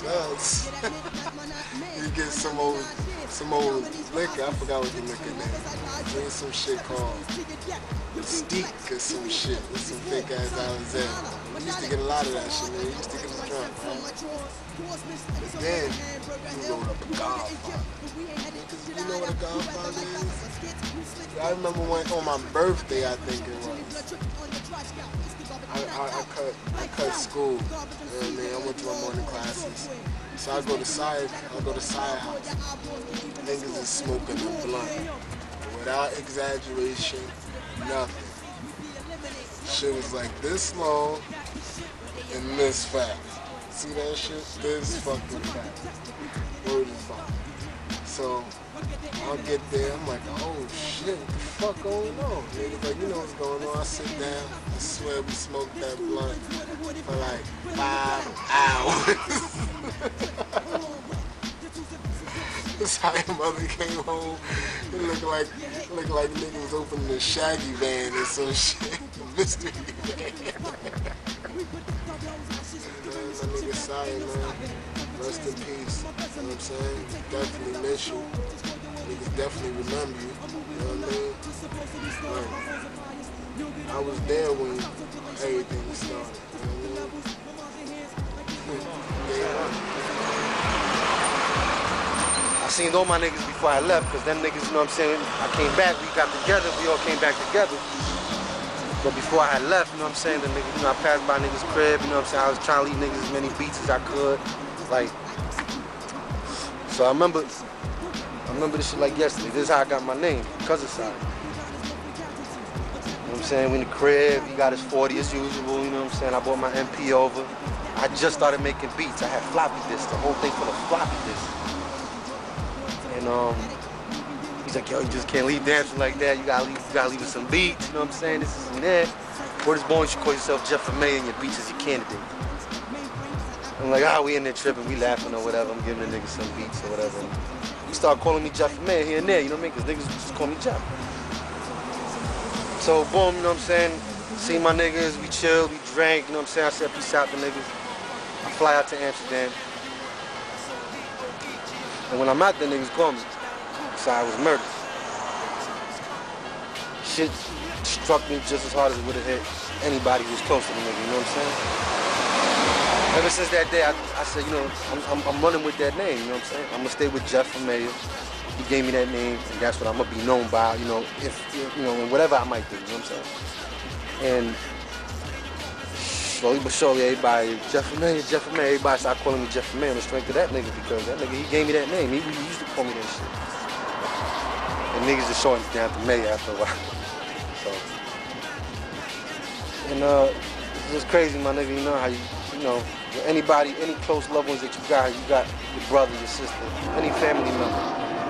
else. You get some old liquor. I forgot what the liquor name. Drink some shit called Steak or some shit with some fake ass Alizé. We used to get a lot of that shit, man. We used to get drunk, right? But then we rolled up a Godfather. You know what a Godfather is? I remember on my birthday, I think it was. I cut school. You know what I mean? I went to my morning classes. So I go to SIRE house. Niggas is smoking a blunt. Without exaggeration, nothing. Shit was like this long and this fast. See that shit? This fucking fast. Word is fine. So I'll get there, I'm like, oh shit, what the fuck going on? Niggas like, you know what's going on. I sit down, I swear we smoked that blunt for like 5 hours. That's how your mother came home. It looked like niggas was opening a Shaggy van or some shit. Mystery van. My nigga SIRE, man. Rest in peace. You know what I'm saying? Definitely miss you. Niggas definitely remember you. You know what I mean? Like, I was there when everything started. You know what I mean? I seen all my niggas before I left, because them niggas, you know what I'm saying, I came back, we got together, we all came back together. But before I had left, you know what I'm saying, the niggas, you know, I passed by niggas' crib, you know what I'm saying, I was trying to leave niggas as many beats as I could. Like, so I remember this shit like yesterday. This is how I got my name, because of SIRE. You know what I'm saying? We in the crib, he got his 40 as usual, you know what I'm saying? I brought my MP over. I just started making beats. I had floppy disks, the whole thing full of floppy disks. And he's like, yo, you just can't leave dancing like that. You gotta leave with some beats, you know what I'm saying? This is and that. For this boy, you should call yourself Jeff May and your beats is your candidate. I'm like, we in there tripping, we laughing or whatever. I'm giving the niggas some beats or whatever. And he started calling me Jeff May here and there, you know what I mean? Because niggas just call me Jeff. So boom, you know what I'm saying? See my niggas, we chilled, we drank, you know what I'm saying? I said peace out to niggas. I fly out to Amsterdam. And when I'm out there, niggas call me. SIRE was murdered. Shit struck me just as hard as it would have hit anybody who was close to the nigga, you know what I'm saying? Ever since that day, I said, you know, I'm running with that name, you know what I'm saying? I'm gonna stay with Jeff Mayer. He gave me that name, and that's what I'm gonna be known by, you know, if you know, and whatever I might do, you know what I'm saying? And slowly but surely, everybody, Jeff Mayer, everybody started calling me Jeff Mayer on the strength of that nigga, because that nigga, he gave me that name. He used to call me that shit. And niggas just shortened it down to Mayer after a while. So, and it's just crazy, my nigga, you know how you know, anybody, any close loved ones that you got your brother, your sister, any family member,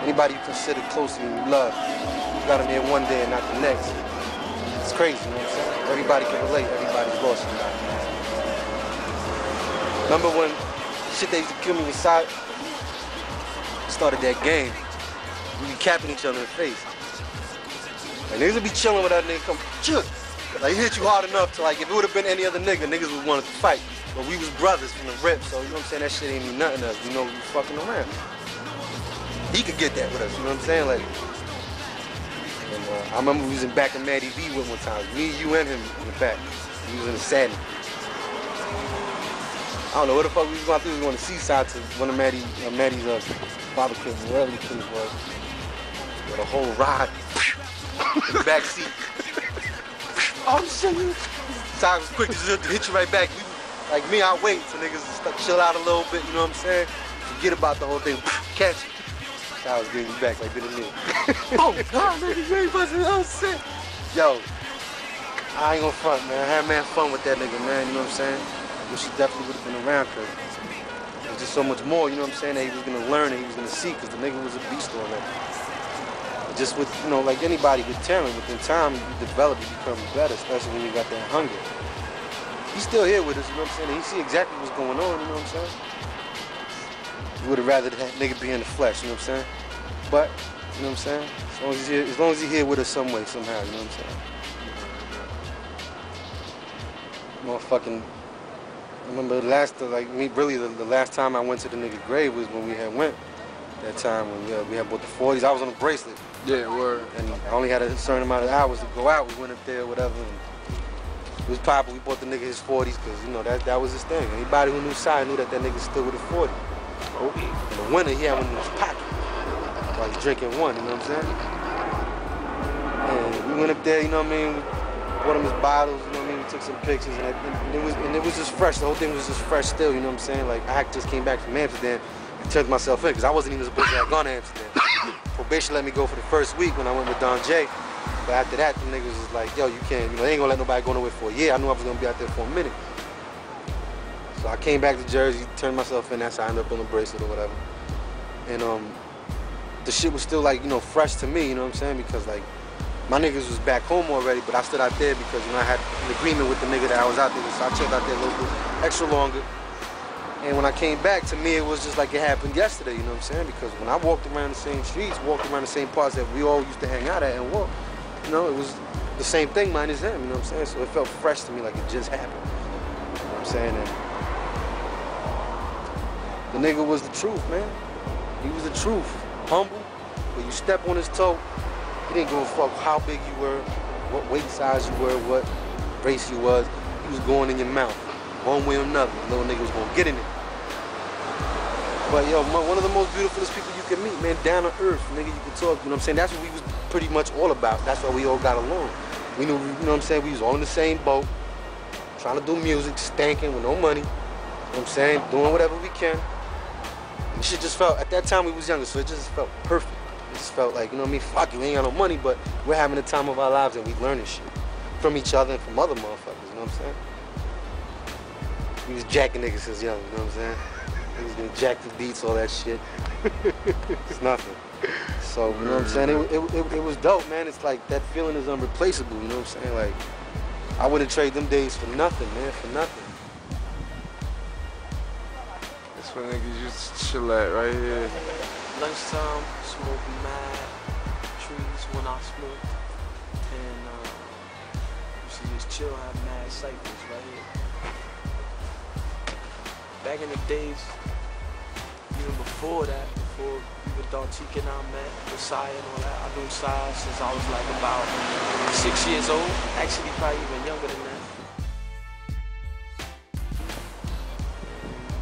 anybody you consider close and you love, you got them here one day and not the next. It's crazy, you know what I'm saying? Everybody can relate, everybody's lost somebody. Remember when shit they used to kill me with SIRE? Started that game. We be capping each other in the face. And niggas would be chilling with that nigga come, chill. Like, he hit you hard enough to, like, if it would have been any other nigga, niggas would want to fight. But we was brothers from the rip, so you know what I'm saying? That shit ain't mean nothing to us. You know, we was fucking around. He could get that with us, you know what I'm saying? Like, and, I remember we was in back in Maddie V with one time. Me, you, and him in the back. We was in the Satin. I don't know what the fuck we was going to do. We was going to Seaside to one of Maddie's barbecue, wherever the place was. With a whole ride in the back seat. Oh shit! SIRE was quick to just hit you right back. Like me, I wait so niggas chill out a little bit. You know what I'm saying? Forget about the whole thing. Catch it. SIRE was getting you back like did a nigga. Oh God, nigga, you ain't busting. Oh shit! Yo, I ain't gonna front, man. I had man fun with that nigga, man. You know what I'm saying? I wish he definitely would have been around, cause there's just so much more. You know what I'm saying? That he was gonna learn and he was gonna see, cause the nigga was a beast on that. Just with, you know, like anybody with talent, within time you develop, you become better, especially when you got that hunger. He's still here with us, you know what I'm saying? And he see exactly what's going on, you know what I'm saying? You would have rather that nigga be in the flesh, you know what I'm saying? But, you know what I'm saying? As long as he's here with us some way, somehow, you know what I'm saying? Motherfucking I remember the last time I went to the nigga grave was when we had went. That time when we had bought the 40s. I was on a bracelet. Yeah, word. And I only had a certain amount of hours to go out. We went up there, whatever. And it was poppin'. We bought the nigga his 40s because, you know, that was his thing. Anybody who knew SIRE knew that nigga stood with a 40. In the winter, he had one in his pocket while he's drinking one, you know what I'm saying? And we went up there, you know what I mean? We bought him his bottles, you know what I mean? We took some pictures, and it was just fresh. The whole thing was just fresh still, you know what I'm saying? Like, I just came back from Amsterdam and turned myself in because I wasn't even supposed to have gone to Amsterdam. Probation let me go for the first week when I went with Don J. But after that, the niggas was like, yo, you can't, you know, they ain't gonna let nobody go nowhere for a year. I knew I was gonna be out there for a minute. So I came back to Jersey, turned myself in, that's how I ended up on the bracelet or whatever. And the shit was still like, you know, fresh to me, you know what I'm saying? Because like, my niggas was back home already, but I stood out there because, you know, I had an agreement with the nigga that I was out there with, so I chilled out there a little bit extra longer. And when I came back, to me, it was just like it happened yesterday, you know what I'm saying? Because when I walked around the same streets, walked around the same parts that we all used to hang out at and walk, you know, it was the same thing minus him, you know what I'm saying? So it felt fresh to me like it just happened, you know what I'm saying? And the nigga was the truth, man. He was the truth. Humble, but you step on his toe, he didn't give a fuck how big you were, what weight size you were, what race you was. He was going in your mouth, one way or another. The little nigga was gonna get in it. But yo, one of the most beautifulest people you can meet, man, down to earth, nigga, you can talk, you know what I'm saying? That's what we was pretty much all about. That's why we all got along. We knew, you know what I'm saying? We was all in the same boat, trying to do music, stanking with no money, you know what I'm saying? Doing whatever we can. And shit just felt, at that time we was younger, so it just felt perfect. It just felt like, you know what I mean? Fuck it, we ain't got no money, but we're having the time of our lives and we learning shit from each other and from other motherfuckers, you know what I'm saying? We was jacking niggas since young, you know what I'm saying? He was gonna jack the beats, all that shit. It's nothing. So, you know what I'm saying? It was dope, man. It's like, that feeling is unreplaceable, you know what I'm saying? Like, I wouldn't trade them days for nothing, man, for nothing. That's where niggas used to chill at, right here. Lunchtime, smoking mad trees when I smoke. And you see just chill, have mad cycles right here. Back in the days, even before that, before even DONTIQUE and I met, with SIRE and all that, I've known SIRE since I was like about 6 years old. Actually, probably even younger than that.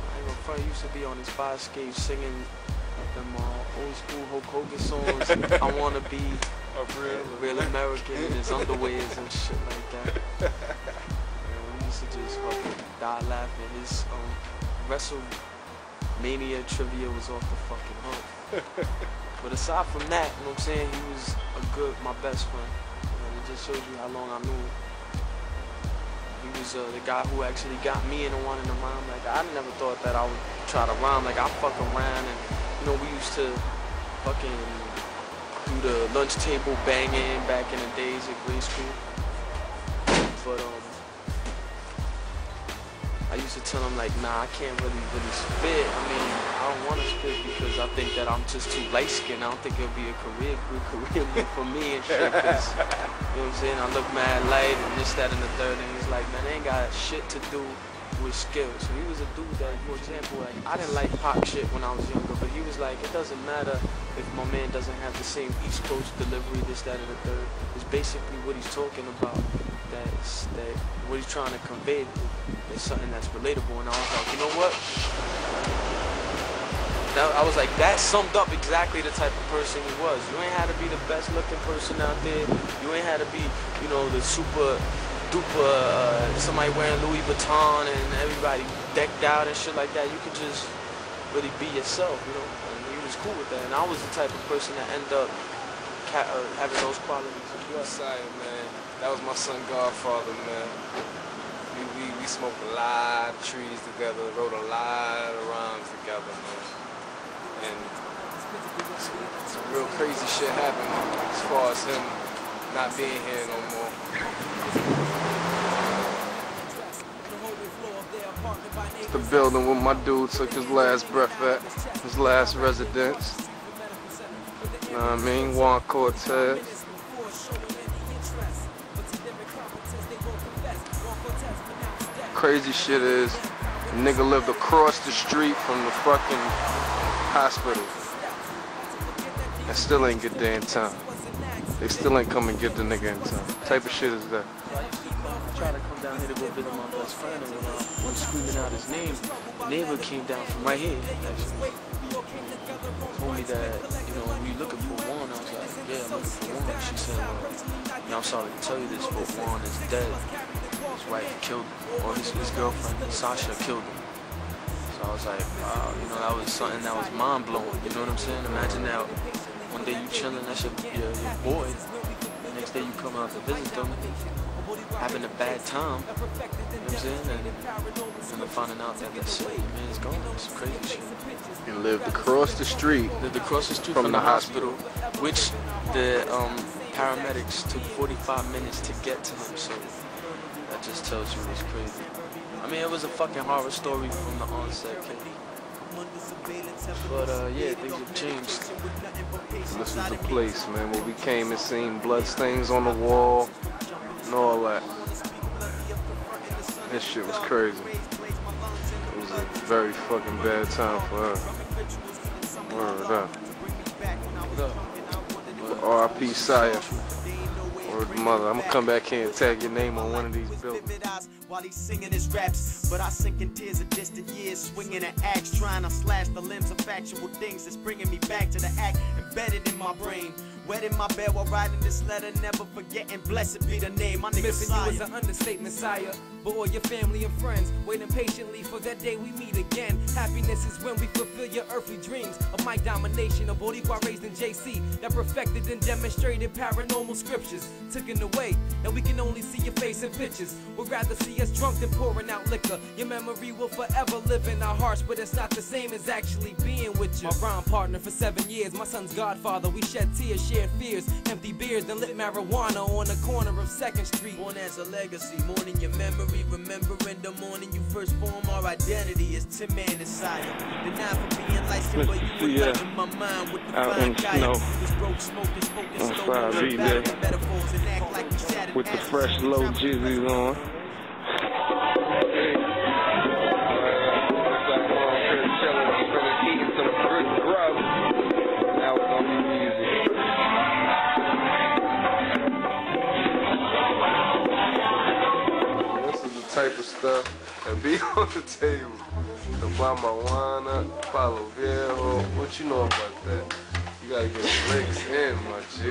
I ain't gonna front, used to be on his fire escape singing them old school Hulk Hogan songs. I wanna be a real American in his underwears and shit like that. And we used to just fucking die laughing. His WrestleMania trivia was off the fucking hook. But aside from that, you know what I'm saying, he was my best friend. And it just shows you how long I knew him. He was the guy who actually got me into wanting to rhyme. Like, I never thought that I would try to rhyme. Like, I fuck around and, you know, we used to fucking do the lunch table banging back in the days at grade school. But, I used to tell him, like, nah, I can't really spit. I mean, I don't want to spit because I think that I'm just too light-skinned. I don't think it'll be a good career move for me and shit. Cause, you know what I'm saying? I look mad light and this, that, and the third. And he's like, man, they ain't got shit to do with skills. So he was a dude that, for example, like, I didn't like pop shit when I was younger, but he was like, it doesn't matter if my man doesn't have the same East Coast delivery, this, that, and the third. It's basically what he's talking about. That what he's trying to convey is something that's relatable. And I was like, you know what? I was like, that summed up exactly the type of person he was. You ain't had to be the best looking person out there. You ain't had to be, you know, the super duper somebody wearing Louis Vuitton and everybody decked out and shit like that. You could just really be yourself, you know. And he was cool with that. And I was the type of person that ended up having those qualities as well. SIRE, man. That was my son Godfather, man. We smoked a lot of trees together, wrote a lot of rhymes together, man. And some real crazy shit happened as far as him not being here no more. It's the building where my dude took his last breath at, his last residence. You know what I mean? Juan Cortez. Crazy shit is, Nigga lived across the street from the fucking hospital. And still ain't get there in time. They still ain't come and get the nigga in time. What type of shit is that? Try to come down here to go visit my best friend, and when I was screaming out his name, the neighbor came down from right here, actually. Told me that, you know, were you looking for Juan? I was like, yeah, I'm looking for Juan. She said, you know, I'm sorry to tell you this, but Juan is dead. His wife killed him, or his girlfriend, Sasha, killed him. So I was like, wow, you know, that was something that was mind-blowing, you know what I'm saying? Imagine that one day you chilling, that's your boy. The next day you come out to visit them, having a bad time, you know what I'm saying? And then finding out that that shit, man, is gone. It's crazy shit. He lived across the street. Lived across the street from the hospital, which the paramedics took 45 minutes to get to him, so that just tells you it's crazy. I mean, it was a fucking horror story from the onset, kid. But yeah, things have changed. This is the place, man, where we came and seen bloodstains on the wall and all that. This shit was crazy. It was a very fucking bad time for her. Word up. R.I.P. SIRE. Word mother. I'm gonna come back here and tag your name on one of these buildings. While he's singing his raps, but I sink in tears of distant years, swinging an axe, trying to slash the limbs of factual things that's bringing me back to the act embedded in my brain. Wet in my bed while writing this letter, never forgetting, blessed be the name. My nigga Missing you is an understatement, SIRE. But all your family and friends waiting patiently for that day we meet again. Happiness is when we fulfill your earthly dreams of my domination, a Boricua raised in JC that perfected and demonstrated paranormal scriptures. Taken away, and we can only see your face in pictures. We'd rather see us drunk than pouring out liquor. Your memory will forever live in our hearts, but it's not the same as actually being with you. My rhyme partner for 7 years, my son's godfather. We shed tears, shared fears, empty beers, then lit marijuana on the corner of 2nd Street. Born as a legacy, mourning your memory, remembering the morning you first formed. Our identity is Tim Man and SIRE. Denied for being licensed, but you were left in my mind with the fine guy. On 5B day. With the fresh low jizzies on. Type of stuff and be on the table. The marijuana, Palo Viejo, what you know about that? You gotta get licks in, my G.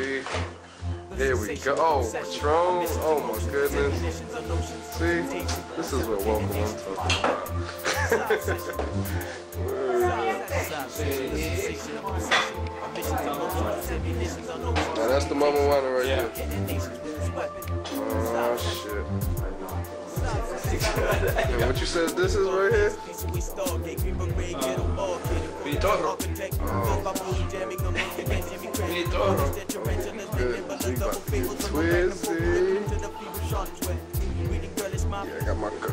Here we go. Oh, Patron. Oh my goodness. See, this is what welcome I'm talking about. Now that's the marijuana right there. Oh shit. Yeah, what you said this is right here? What you talking about? What you talking about? Good. We about to get twisty. Yeah, I got my cup.